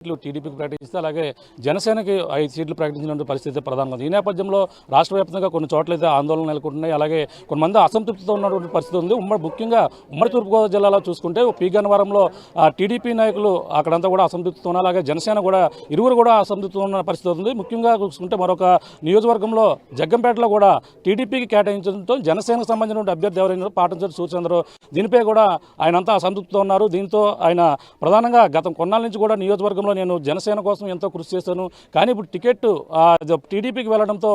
టీడీపీకి ప్రకటిస్తే అలాగే జనసేనకి 5 సీట్లు ప్రకటించిన పరిస్థితి ప్రధానంగా ఉంది. ఈ నేపథ్యంలో రాష్ట్ర వ్యాప్తంగా కొన్ని చోట్లయితే ఆందోళన నెలకొంటున్నాయి. అలాగే కొంతమంది అసంతృప్తితో ఉన్నటువంటి పరిస్థితి ఉంది. ముఖ్యంగా ఉమ్మడి తూర్పుగోదావరి జిల్లాలో చూసుకుంటే పీ గన్నవరంలో టీడీపీ నాయకులు అక్కడంతా కూడా అసంతృప్తితో ఉన్నారు. అలాగే జనసేన కూడా ఇరువురు కూడా అసంతృప్తితో ఉన్న పరిస్థితి ఉంది. ముఖ్యంగా చూసుకుంటే మరొక నియోజకవర్గంలో జగ్గంపేటలో కూడా టీడీపీకి కేటాయించడంతో జనసేనకు సంబంధించిన అభ్యర్థి ఎవరైనా పాటించారు సూర్యచంద్ర దీనిపై కూడా ఆయనంతా అసంతృప్తితో ఉన్నారు. దీంతో ఆయన ప్రధానంగా గత కొన్నాళ్ళ నుంచి కూడా నియోజకవర్గంలో నేను జనసేన కోసం ఎంతో కృషి చేశాను, కానీ ఇప్పుడు టికెట్ టీడీపీకి వెళ్లడంతో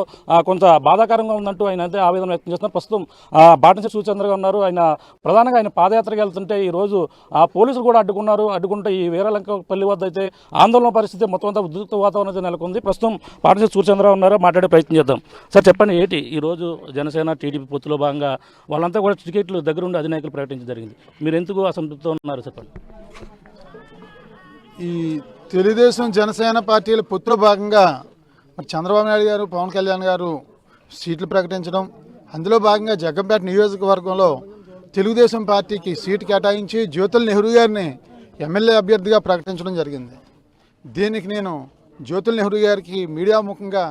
కొంత బాధాకరంగా ఉందంటూ ఆయన అయితే ఆవేదన వ్యక్తం చేస్తున్నారు. ప్రస్తుతం బాటంశెట్టి సూర్యచంద్ర గారు ఉన్నారు. ఆయన ప్రధానంగా ఆయన పాదయాత్రకి వెళ్తుంటే ఈరోజు పోలీసులు కూడా అడ్డుకుంటే ఈ వీరలంకపల్లి వద్ద అయితే ఆందోళన పరిస్థితి మొత్తం అంతా ఉద్రిక్త వాతావరణం అయితే నెలకొంది. ప్రస్తుతం బాటంశెట్టి సూర్యచంద్ర ఉన్నారు, మాట్లాడే ప్రయత్నం చేద్దాం. సార్ చెప్పండి, ఏంటి ఈరోజు జనసేన టీడీపీ పొత్తులో భాగంగా వాళ్ళంతా కూడా టికెట్లు దగ్గరుండి అధినాయకులు ప్రకటించడం జరిగింది. మీరు ఎందుకు అసంతృప్తితో ఉన్నారు చెప్పండి. ఈ తెలుగుదేశం జనసేన పార్టీల పొత్తులో భాగంగా మరి చంద్రబాబు నాయుడు గారు, పవన్ కళ్యాణ్ గారు సీట్లు ప్రకటించడం, అందులో భాగంగా జగ్గంపేట నియోజకవర్గంలో తెలుగుదేశం పార్టీకి సీటు కేటాయించి జ్యోతుల నెహ్రూ గారిని ఎమ్మెల్యే అభ్యర్థిగా ప్రకటించడం జరిగింది. దీనికి నేను జ్యోతుల నెహ్రూ గారికి మీడియా ముఖంగా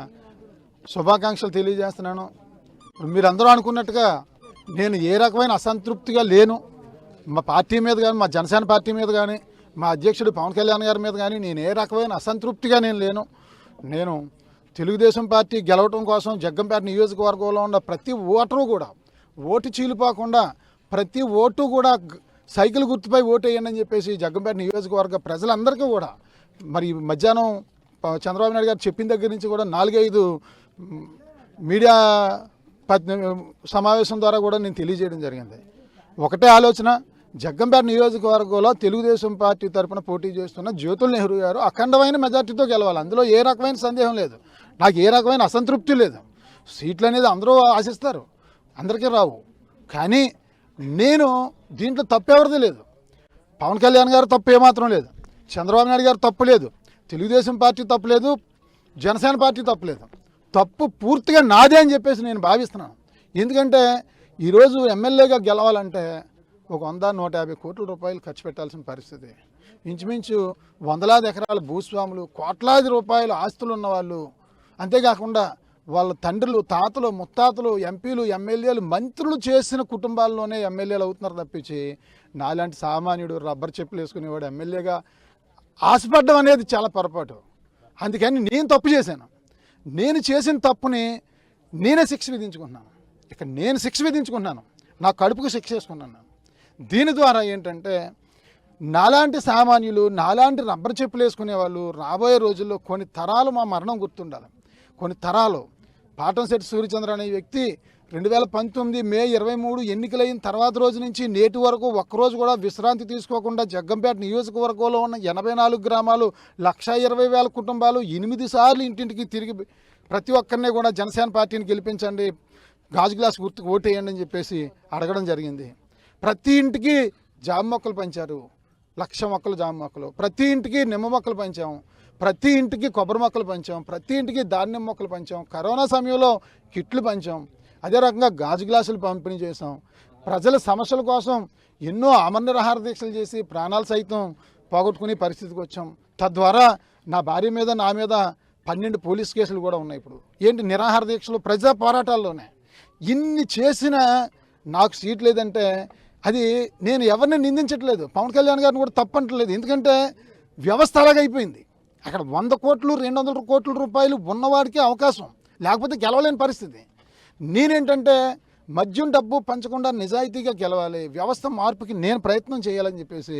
శుభాకాంక్షలు తెలియజేస్తున్నాను. మీరందరూ అనుకున్నట్టుగా నేను ఏ రకమైన అసంతృప్తిగా లేను. మా పార్టీ మీద కానీ, మా జనసేన పార్టీ మీద కానీ, మా అధ్యక్షుడు పవన్ కళ్యాణ్ గారి మీద కానీ నేను ఏ రకమైన అసంతృప్తిగా లేను. నేను తెలుగుదేశం పార్టీ గెలవటం కోసం జగ్గంపేట నియోజకవర్గంలో ఉన్న ప్రతి ఓటరు కూడా ఓటు చీలిపోకుండా ప్రతి ఓటు కూడా సైకిల్ గుర్తుపై ఓటు వేయండి అని చెప్పేసి జగ్గంపేట నియోజకవర్గ ప్రజలందరికీ కూడా మరి మధ్యాహ్నం చంద్రబాబు నాయుడు గారు చెప్పిన దగ్గర నుంచి కూడా 4-5 మీడియా సమావేశం ద్వారా కూడా నేను తెలియజేయడం జరిగింది. ఒకటే ఆలోచన, జగ్గంపేట నియోజకవర్గంలో తెలుగుదేశం పార్టీ తరఫున పోటీ చేస్తున్న జ్యోతుల నెహ్రూ గారు అఖండమైన మెజార్టీతో గెలవాలి. అందులో ఏ రకమైన సందేహం లేదు. నాకు ఏ రకమైన అసంతృప్తి లేదు. సీట్లు అనేది అందరూ ఆశిస్తారు, అందరికీ రావు. కానీ నేను దీంట్లో తప్పెవరిది లేదు. పవన్ కళ్యాణ్ గారు తప్పు ఏమాత్రం లేదు, చంద్రబాబు నాయుడు గారు తప్పు లేదు, తెలుగుదేశం పార్టీ తప్పు లేదు, జనసేన పార్టీ తప్పు లేదు. తప్పు పూర్తిగా నాదే అని చెప్పేసి నేను భావిస్తున్నాను. ఎందుకంటే ఈరోజు ఎమ్మెల్యేగా గెలవాలంటే ఒక 100-150 కోట్ల రూపాయలు ఖర్చు పెట్టాల్సిన పరిస్థితి. ఇంచుమించు వందలాది ఎకరాల భూస్వాములు, కోట్లాది రూపాయల ఆస్తులు ఉన్నవాళ్ళు, అంతేకాకుండా వాళ్ళ తండ్రులు, తాతలు, ముత్తాతలు, ఎంపీలు, ఎమ్మెల్యేలు, మంత్రులు చేసిన కుటుంబాల్లోనే ఎమ్మెల్యేలు అవుతున్నారు తప్పించి నాలాంటి సామాన్యుడు రబ్బర్ చెప్పులు వేసుకునేవాడు ఎమ్మెల్యేగా ఆశపడ్డం అనేది చాలా పొరపాటు. అందుకని నేను తప్పు చేశాను. నేను చేసిన తప్పుని నేనే శిక్ష విధించుకున్నాను. ఇక నేను శిక్ష విధించుకున్నాను, నా కడుపుకు శిక్ష వేసుకున్నాను. దీని ద్వారా ఏంటంటే నాలాంటి సామాన్యులు, నాలాంటి రబ్బర్ చెప్పులు వేసుకునే వాళ్ళు రాబోయే రోజుల్లో కొన్ని తరాలు మా మరణం గుర్తుండాలి. కొన్ని తరాలు బాటంశెట్టి సూర్యచంద్ర అనే వ్యక్తి 2019 మే 23 ఎన్నికలైన తర్వాత రోజు నుంచి నేటి వరకు ఒక్కరోజు కూడా విశ్రాంతి తీసుకోకుండా జగ్గంపేట నియోజకవర్గంలో ఉన్న 84 గ్రామాలు, 1,20,000 కుటుంబాలు 8 సార్లు ఇంటింటికి తిరిగి ప్రతి ఒక్కరిని కూడా జనసేన పార్టీని గెలిపించండి, గాజు గ్లాస్ గుర్తుకు ఓటేయండి అని చెప్పేసి అడగడం జరిగింది. ప్రతి ఇంటికి జామ మొక్కలు పంచారు, 1,00,000 మొక్కలు జామ మొక్కలు. ప్రతి ఇంటికి నిమ్మ మొక్కలు పంచాం, ప్రతి ఇంటికి కొబ్బరి మొక్కలు పంచాం, ప్రతి ఇంటికి ధాన్యం మొక్కలు పంచాం. కరోనా సమయంలో కిట్లు పంచాం. అదే రకంగా గాజు గ్లాసులు పంపిణీ చేసాం. ప్రజల సమస్యల కోసం ఎన్నో అమరనిరాహార దీక్షలు చేసి ప్రాణాలు సైతం పోగొట్టుకునే పరిస్థితికి వచ్చాం. తద్వారా నా భార్య మీద, నా మీద 12 పోలీస్ కేసులు కూడా ఉన్నాయి. ఇప్పుడు ఏంటి నిరాహార దీక్షలు, ప్రజా పోరాటాల్లోనే. ఇన్ని చేసిన నాకు సీట్ లేదంటే అది నేను ఎవరిని నిందించట్లేదు, పవన్ కళ్యాణ్ గారిని కూడా తప్పంటలేదు. ఎందుకంటే వ్యవస్థ అలాగైపోయింది. అక్కడ 100 కోట్లు 200 కోట్ల రూపాయలు ఉన్నవాడికి అవకాశం, లేకపోతే గెలవలేని పరిస్థితి. నేనేంటంటే మద్యం డబ్బు పంచకుండా నిజాయితీగా గెలవాలి, వ్యవస్థ మార్పుకి నేను ప్రయత్నం చేయాలని చెప్పేసి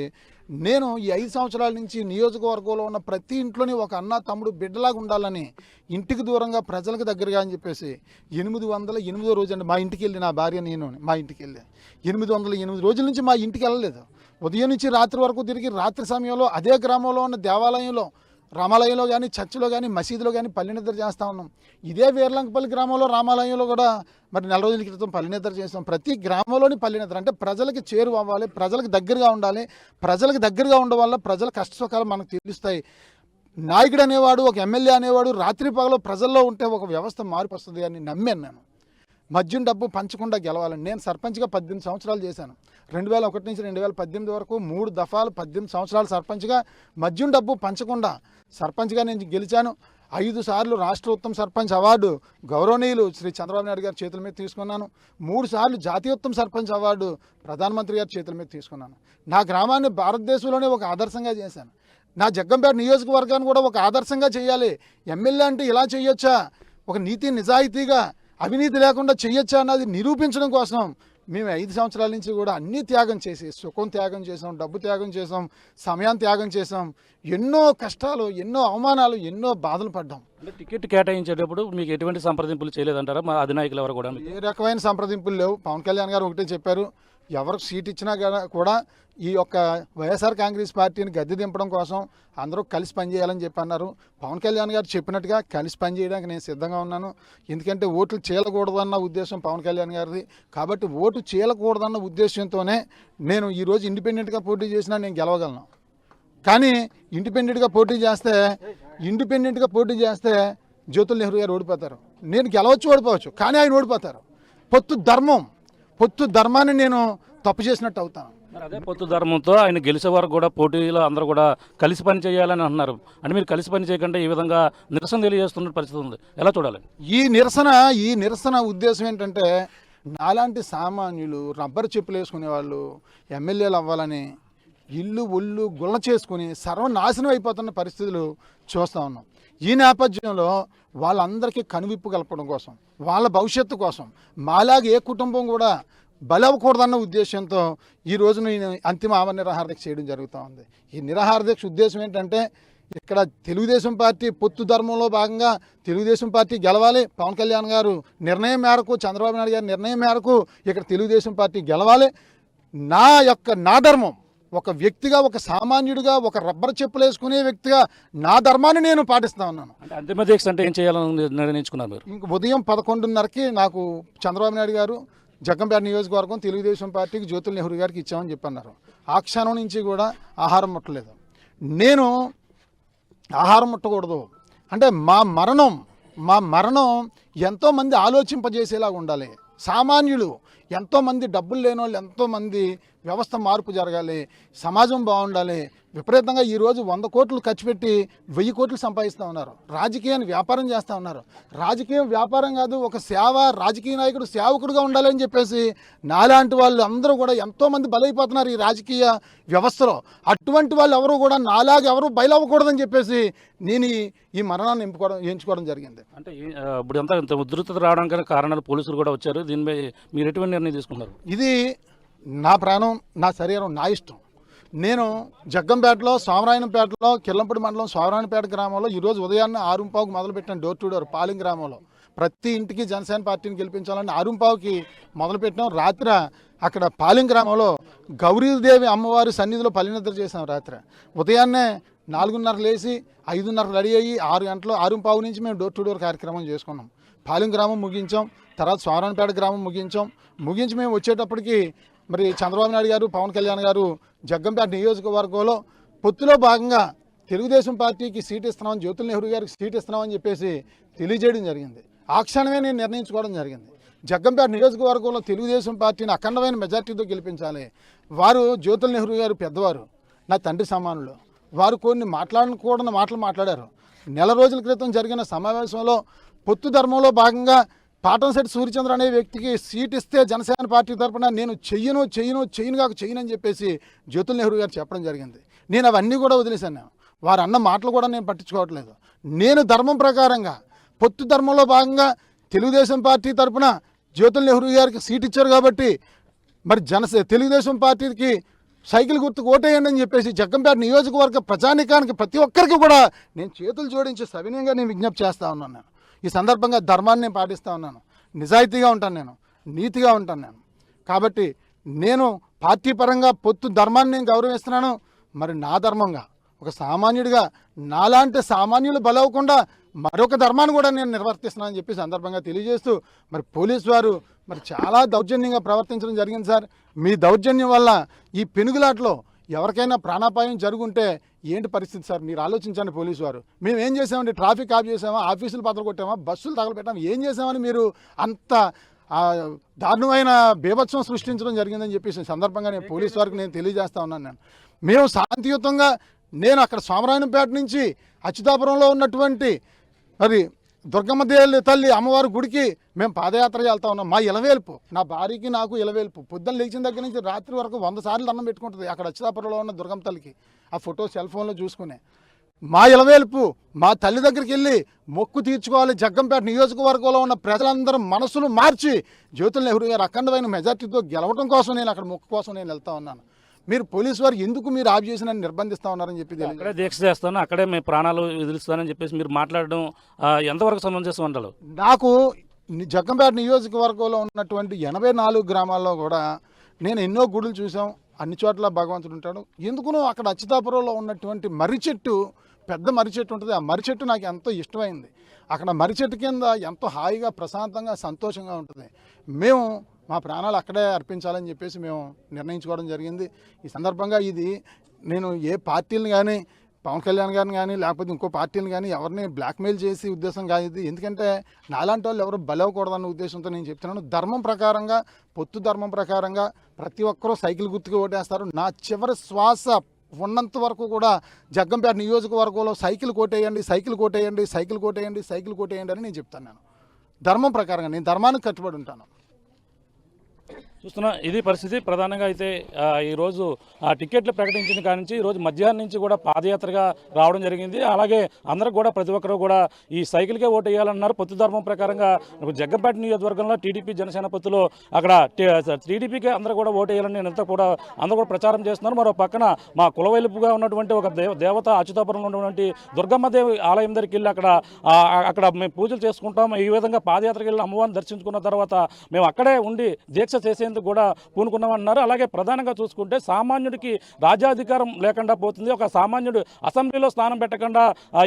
నేను ఈ 5 సంవత్సరాల నుంచి నియోజకవర్గంలో ఉన్న ప్రతి ఇంట్లోని ఒక అన్న తమ్ముడు బిడ్డలాగా ఉండాలని, ఇంటికి దూరంగా ప్రజలకు దగ్గరగా అని చెప్పేసి 808వ రోజు అండి మా ఇంటికి వెళ్ళి, నా భార్య నేను మా ఇంటికి వెళ్ళి 808 రోజుల నుంచి మా ఇంటికి వెళ్ళలేదు. ఉదయం నుంచి రాత్రి వరకు తిరిగి రాత్రి సమయంలో అదే గ్రామంలో ఉన్న దేవాలయంలో, రామాలయంలో కానీ, చర్చిలో కానీ, మసీదులో కానీ పల్లెనిద్ర చేస్తూ ఉన్నాం. ఇదే వీరలంకపల్లి గ్రామంలో రామాలయంలో కూడా మరి 4 రోజుల క్రితం పల్లెనిద్ర చేస్తాం. ప్రతి గ్రామంలోని పల్లెనిద్ర అంటే ప్రజలకి చేరువ అవ్వాలి, ప్రజలకు దగ్గరగా ఉండాలి. ప్రజలకు దగ్గరగా ఉండడం వల్ల ప్రజల కష్ట సుఖాలు మనకు తెలుస్తాయి. నాయకుడు అనేవాడు, ఒక ఎమ్మెల్యే అనేవాడు రాత్రి పగలు ప్రజల్లో ఉంటే ఒక వ్యవస్థ మార్పు వస్తుంది అని నమ్మాను నేను. మద్యం డబ్బు పంచకుండా గెలవాలని నేను సర్పంచ్గా 18 సంవత్సరాలు చేశాను. 2001 నుంచి 2018 వరకు 3 దఫాలు 18 సంవత్సరాలు సర్పంచ్గా మద్యం డబ్బు పంచకుండా సర్పంచ్గా నేను గెలిచాను. 5 సార్లు రాష్ట్ర ఉత్తమ సర్పంచ్ అవార్డు గౌరవనీయులు శ్రీ చంద్రబాబు నాయుడు గారి చేతుల మీద తీసుకున్నాను. 3 సార్లు జాతీయ ఉత్తమ సర్పంచ్ అవార్డు ప్రధానమంత్రి గారి చేతుల మీద తీసుకున్నాను. నా గ్రామాన్ని భారతదేశంలోనే ఒక ఆదర్శంగా చేశాను. నా జగ్గంపేట నియోజకవర్గాన్ని కూడా ఒక ఆదర్శంగా చేయాలి. ఎమ్మెల్యే అంటే ఇలా చేయొచ్చా, ఒక నీతి నిజాయితీగా అవినీతి లేకుండా చేయొచ్చా అన్నది నిరూపించడం కోసం మేము 5 సంవత్సరాల నుంచి కూడా అన్నీ త్యాగం చేసి, సుఖం త్యాగం చేసాం, డబ్బు త్యాగం చేసాం, సమయాన్ని త్యాగం చేసాం. ఎన్నో కష్టాలు, ఎన్నో అవమానాలు, ఎన్నో బాధలు పడ్డాం. అంటే టికెట్ కేటాయించేటప్పుడు మీకు ఎటువంటి సంప్రదింపులు చేయలేదంటారా మా అధినాయకులు ఎవరు కూడా? ఏ రకమైన సంప్రదింపులు లేవు. పవన్ కళ్యాణ్ గారు ఒకటే చెప్పారు, ఎవరికి సీట్ ఇచ్చినా కూడా ఈ యొక్క వైఎస్ఆర్ కాంగ్రెస్ పార్టీని గద్దె దింపడం కోసం అందరూ కలిసి పనిచేయాలని చెప్పి అన్నారు. పవన్ కళ్యాణ్ గారు చెప్పినట్టుగా కలిసి పనిచేయడానికి నేను సిద్ధంగా ఉన్నాను. ఎందుకంటే ఓట్లు చీలకూడదన్న ఉద్దేశం పవన్ కళ్యాణ్ గారిది. కాబట్టి ఓటు చీలకూడదన్న ఉద్దేశంతోనే నేను ఈరోజు ఇండిపెండెంట్గా పోటీ చేసినా నేను గెలవగలను. కానీ ఇండిపెండెంట్గా పోటీ చేస్తే జ్యోతుల్ నెహ్రూ గారు ఓడిపోతారు. నేను గెలవచ్చు, ఓడిపోవచ్చు, కానీ ఆయన ఓడిపోతారు. పొత్తు ధర్మాన్ని నేను తప్పు చేసినట్టు అవుతాను. మరి అదే పొత్తు ధర్మంతో ఆయన గెలిచే వరకు కూడా పోటీలో అందరూ కూడా కలిసి పని చేయాలని అంటున్నారు. అంటే మీరు కలిసి పని చేయకుండా ఈ విధంగా నిరసన తెలియజేస్తున్న పరిస్థితి ఉంది, ఎలా చూడాలి? ఈ నిరసన ఉద్దేశం ఏంటంటే, నాలాంటి సామాన్యులు రబ్బర్ చెప్పులు వేసుకునే వాళ్ళు ఎమ్మెల్యేలు అవ్వాలని ఇల్లు ఒళ్ళు గుల్ల చేసుకుని సర్వనాశనం అయిపోతున్న పరిస్థితులు చూస్తూ ఉన్నాం. ఈ నేపథ్యంలో వాళ్ళందరికీ కనువిప్పు కలపడం కోసం, వాళ్ళ భవిష్యత్తు కోసం మాలాగా ఏ కుటుంబం కూడా బలవకూడదన్న ఉద్దేశంతో ఈరోజు నేను అంతిమ ఆమరణ నిరాహార దీక్ష చేయడం జరుగుతూ ఉంది. ఈ నిరాహార దీక్ష ఉద్దేశం ఏంటంటే, ఇక్కడ తెలుగుదేశం పార్టీ పొత్తు ధర్మంలో భాగంగా తెలుగుదేశం పార్టీ గెలవాలి. పవన్ కళ్యాణ్ గారు నిర్ణయం మేరకు, చంద్రబాబు నాయుడు గారి నిర్ణయం మేరకు ఇక్కడ తెలుగుదేశం పార్టీ గెలవాలి. నా ధర్మం, ఒక వ్యక్తిగా, ఒక సామాన్యుడిగా, ఒక రబ్బర్ చెప్పులు వేసుకునే వ్యక్తిగా నా ధర్మాన్ని నేను పాటిస్తా ఉన్నాను. అంటే అంతిమ దీక్ష అంటే ఏం చేయాలని నిర్ణయించుకున్నారు మీరు? ఇంక ఉదయం 11:30కి నాకు చంద్రబాబు నాయుడు గారు జగ్గంపేట నియోజకవర్గం తెలుగుదేశం పార్టీకి జ్యోతుల్ నెహ్రూ గారికి ఇచ్చామని చెప్పన్నారు. ఆ క్షణం నుంచి కూడా ఆహారం ముట్టలేదు. నేను ఆహారం ముట్టకూడదు అంటే మా మరణం ఎంతోమంది ఆలోచింపజేసేలాగా ఉండాలి. సామాన్యులు ఎంతోమంది, డబ్బులు లేని వాళ్ళు ఎంతోమంది, వ్యవస్థ మార్పు జరగాలి, సమాజం బాగుండాలి. విపరీతంగా ఈరోజు 100 కోట్లు ఖర్చు పెట్టి 1000 కోట్లు సంపాదిస్తూ ఉన్నారు. రాజకీయాన్ని వ్యాపారం చేస్తూ ఉన్నారు. రాజకీయం వ్యాపారం కాదు, ఒక సేవ, రాజకీయ నాయకుడు సేవకుడుగా ఉండాలని చెప్పేసి నాలాంటి వాళ్ళు అందరూ కూడా ఎంతోమంది బలైపోతున్నారు ఈ రాజకీయ వ్యవస్థలో. అటువంటి వాళ్ళు ఎవరు కూడా నాలాగా ఎవరు బయలవ్వకూడదని చెప్పేసి నేను ఈ మరణాన్ని ఎంచుకోవడం జరిగింది. అంటే ఇప్పుడు అంతా ఇంత ఉధృతత రావడానికి కారణాలు పోలీసులు కూడా వచ్చారు. దీనిపై మీరు ఎటువంటి నిర్ణయం తీసుకున్నారు? ఇది నా ప్రాణం, నా శరీరం, నా ఇష్టం. నేను జగ్గంపేటలో, సోమరాయనపేటలో, కిల్లంపూడి మండలం సోమరాయనపేట గ్రామంలో ఈరోజు ఉదయాన్నే 6:15కి మొదలుపెట్టాను డోర్ టు డోర్. పాలింగ్ గ్రామంలో ప్రతి ఇంటికి జనసేన పార్టీని గెలిపించాలని 6:15కి మొదలుపెట్టాం. రాత్రి అక్కడ పాలింగ్ గ్రామంలో గౌరీదేవి అమ్మవారి సన్నిధిలో పల్లినిద్ర చేసాం. రాత్రి ఉదయాన్నే 4:30 లేచి 5:30 రెడీ అయ్యి 6 గంటలు 6:15 నుంచి మేము డోర్ టు డోర్ కార్యక్రమం చేసుకున్నాం. పాలింగ్ గ్రామం ముగించాం, తర్వాత సోమరాయనపేట గ్రామం ముగించి మేము వచ్చేటప్పటికి మరి చంద్రబాబు నాయుడు గారు, పవన్ కళ్యాణ్ గారు జగ్గంపేట నియోజకవర్గంలో పొత్తులో భాగంగా తెలుగుదేశం పార్టీకి సీట్ ఇస్తున్నామని, జ్యోతుల్ నెహ్రూ గారికి సీట్ ఇస్తున్నామని చెప్పేసి తెలియజేయడం జరిగింది. ఆ క్షణమే నేను నిర్ణయించుకోవడం జరిగింది. జగ్గంపేట నియోజకవర్గంలో తెలుగుదేశం పార్టీని అఖండమైన మెజార్టీతో గెలిపించాలి. వారు జ్యోతుల్ నెహ్రూ గారు పెద్దవారు, నా తండ్రి సమానులు. వారు కొన్ని మాట్లాడకూడని మాటలు మాట్లాడారు. నెల రోజుల క్రితం జరిగిన సమావేశంలో పొత్తు ధర్మంలో భాగంగా పాటంశెట్టి సూర్యచంద్ర అనే వ్యక్తికి సీట్ ఇస్తే జనసేన పార్టీ తరఫున నేను చెయ్యనని చెప్పేసి జ్యోతుల్ నెహ్రూ గారు చెప్పడం జరిగింది. నేను అవన్నీ కూడా వదిలేశాను. వారు అన్న మాటలు కూడా నేను పట్టించుకోవట్లేదు. నేను ధర్మం ప్రకారంగా పొత్తు ధర్మంలో భాగంగా తెలుగుదేశం పార్టీ తరఫున జ్యోతుల్ నెహ్రూ గారికి సీట్ ఇచ్చారు కాబట్టి మరి తెలుగుదేశం పార్టీకి సైకిల్ గుర్తుకు ఓటేయండి అని చెప్పేసి జగ్గంపేట నియోజకవర్గ ప్రజానికానికి ప్రతి ఒక్కరికి కూడా నేను చేతులు జోడించి సవినయంగా నేను విజ్ఞప్తి చేస్తూ ఉన్నాను. ఈ సందర్భంగా ధర్మాన్ని నేను పాటిస్తూ ఉన్నాను. నిజాయితీగా ఉంటాను, నేను నీతిగా ఉంటాను నేను. కాబట్టి నేను పార్టీ పరంగా పొత్తు ధర్మాన్ని నేను గౌరవిస్తున్నాను. మరి నా ధర్మంగా ఒక సామాన్యుడిగా నాలాంటి సామాన్యులు బలవకుండా మరొక ధర్మాన్ని కూడా నేను నిర్వర్తిస్తున్నానని చెప్పి సందర్భంగా తెలియజేస్తూ, మరి పోలీసు వారు మరి చాలా దౌర్జన్యంగా ప్రవర్తించడం జరిగింది సార్. మీ దౌర్జన్యం వల్ల ఈ పెనుగులాటలో ఎవరికైనా ప్రాణాపాయం జరుగుంటే ఏంటి పరిస్థితి సార్? మీరు ఆలోచించండి. పోలీసు వారు మేము ఏం చేసామండి? ట్రాఫిక్ ఆఫ్ చేసామా? ఆఫీసులు బద్దలు కొట్టామా? బస్సులు తగలపెట్టామా? ఏం చేసామని మీరు అంత దారుణమైన బీభత్సం సృష్టించడం జరిగిందని చెప్పేసి ఈ సందర్భంగా నేను పోలీసు వారికి నేను తెలియజేస్తా ఉన్నాను. మేము శాంతియుతంగా నేను అక్కడ సోమరాయనపేట నుంచి అచ్యుతాపురంలో ఉన్నటువంటి మరి దుర్గమ్మ తల్లి అమ్మవారి గుడికి మేము పాదయాత్ర వెళ్తా ఉన్నాం. మా ఇలవేల్పు, నా భార్యకి నాకు ఇలవేల్పు. పొద్దున్న లేచిన దగ్గర నుంచి రాత్రి వరకు 100 సార్లు దండం పెట్టుకుంటుంది అక్కడ అచ్యుతాపురంలో ఉన్న దుర్గమ్మ తల్లికి. ఆ ఫోటో సెల్ ఫోన్లో చూసుకునే మా ఇలవేల్పు, మా తల్లి దగ్గరికి వెళ్ళి మొక్కు తీర్చుకోవాలి. జగ్గంపేట నియోజకవర్గంలో ఉన్న ప్రజలందరూ మనసును మార్చి జ్యోతుల నెహ్రూ గారు అఖండమైన మెజార్టీతో గెలవడం కోసం నేను అక్కడ మొక్కు కోసం నేను వెళ్తా ఉన్నాను. మీరు పోలీసు వారు ఎందుకు మీరు ఆఫ్ చేసి నన్ను నిర్బంధిస్తా ఉన్నారని చెప్పి అక్కడే దీక్ష చేస్తాను, అక్కడే మేము ప్రాణాలు వదిలిస్తానని చెప్పేసి మీరు మాట్లాడడం ఎంతవరకు సమంజసం అంటారు? నాకు జగ్గంపేట నియోజకవర్గంలో ఉన్నటువంటి 84 గ్రామాల్లో కూడా నేను ఎన్నో గుడులు చూసాం. అన్ని చోట్ల భగవంతుడు ఉంటాడు. ఎందుకునో అక్కడ అచ్యుతాపురంలో ఉన్నటువంటి మర్రి చెట్టు, పెద్ద మర్రి చెట్టు ఉంటుంది. ఆ మర్రి చెట్టు నాకు ఎంతో ఇష్టమైంది. అక్కడ మర్రి చెట్టు కింద ఎంతో హాయిగా ప్రశాంతంగా సంతోషంగా ఉంటుంది. మేము మా ప్రాణాలు అక్కడే అర్పించాలని చెప్పేసి మేము నిర్ణయించుకోవడం జరిగింది. ఈ సందర్భంగా ఇది నేను ఏ పార్టీలను కానీ, పవన్ కళ్యాణ్ గారిని కానీ, లేకపోతే ఇంకో పార్టీని కానీ ఎవరిని బ్లాక్మెయిల్ చేసి ఉద్దేశం కాదు ఇది. ఎందుకంటే నాలాంటి వాళ్ళు ఎవరు బలవకూడదన్న ఉద్దేశంతో నేను చెప్తున్నాను. ధర్మం ప్రకారంగా, పొత్తు ధర్మం ప్రకారంగా ప్రతి ఒక్కరూ సైకిల్ గుర్తుకు ఓటేస్తారు. నా చివరి శ్వాస ఉన్నంత వరకు కూడా జగ్గంపేట నియోజకవర్గంలో సైకిల్ కోటేయండి, సైకిల్ కోటేయండి, సైకిల్ కోటేయండి, సైకిల్ కోటేయండి అని నేను చెప్తాను. నేను ధర్మం ప్రకారంగా, నేను ధర్మానికి కట్టుబడి ఉంటాను. చూస్తున్నా ఇది పరిస్థితి. ప్రధానంగా అయితే ఈరోజు టికెట్లు ప్రకటించిన కాడి నుంచి ఈరోజు మధ్యాహ్నం నుంచి కూడా పాదయాత్రగా రావడం జరిగింది. అలాగే అందరూ కూడా ప్రతి ఒక్కరు కూడా ఈ సైకిల్కే ఓటు వేయాలన్నారు. పొత్తు ధర్మం ప్రకారంగా జగ్గంపేట నియోజకవర్గంలో టీడీపీ జనసేన పొత్తులో అక్కడ టీడీపీకే అందరూ కూడా ఓటు వేయాలని నేనంతా కూడా అందరూ కూడా ప్రచారం చేస్తున్నారు. మరో పక్కన మా కులవైపుగా ఉన్నటువంటి ఒక దేవత అచ్యుతాపురంలో ఉన్నటువంటి దుర్గమ్మదేవి ఆలయం దగ్గరికి వెళ్ళి అక్కడ మేము పూజలు చేసుకుంటాం. ఈ విధంగా పాదయాత్రకి వెళ్ళి అమ్మవారిని దర్శించుకున్న తర్వాత మేము అక్కడే ఉండి దీక్ష చేసేందుకు కూడా పూనుకున్నామన్నారు. అలాగే ప్రధానంగా చూసుకుంటే సామాన్యుడికి రాజ్యాధికారం లేకుండా పోతుంది. ఒక సామాన్యుడు అసెంబ్లీలో స్థానం పెట్టకుండా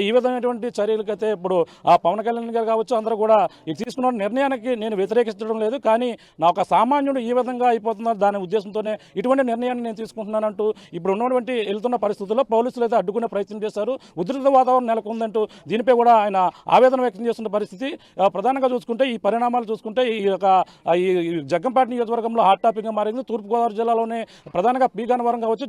ఈ విధమైనటువంటి చర్యలకైతే ఇప్పుడు పవన్ కళ్యాణ్ గారు కావచ్చు అందరూ కూడా తీసుకున్న నిర్ణయానికి నేను వ్యతిరేకించడం లేదు. కానీ నా ఒక సామాన్యుడు ఈ విధంగా అయిపోతున్నారు, దాని ఉద్దేశంతోనే ఇటువంటి నిర్ణయాన్ని నేను తీసుకుంటున్నానంటూ ఇప్పుడు ఉన్నటువంటి వెళ్తున్న పరిస్థితుల్లో పోలీసులు అయితే అడ్డుకునే ప్రయత్నం చేశారు. ఉధృత వాతావరణం నెలకొందంటూ దీనిపై కూడా ఆయన ఆవేదన వ్యక్తం చేస్తున్న పరిస్థితి. ప్రధానంగా చూసుకుంటే ఈ పరిణామాలు చూసుకుంటే ఈ జగ్గంపేట నియోజకవర్గంలో హాట్ టాపిక్గా మారింది. తూర్పుగోదావరి జిల్లాలోనే ప్రధానంగా పీ గన్నవరం కావచ్చు,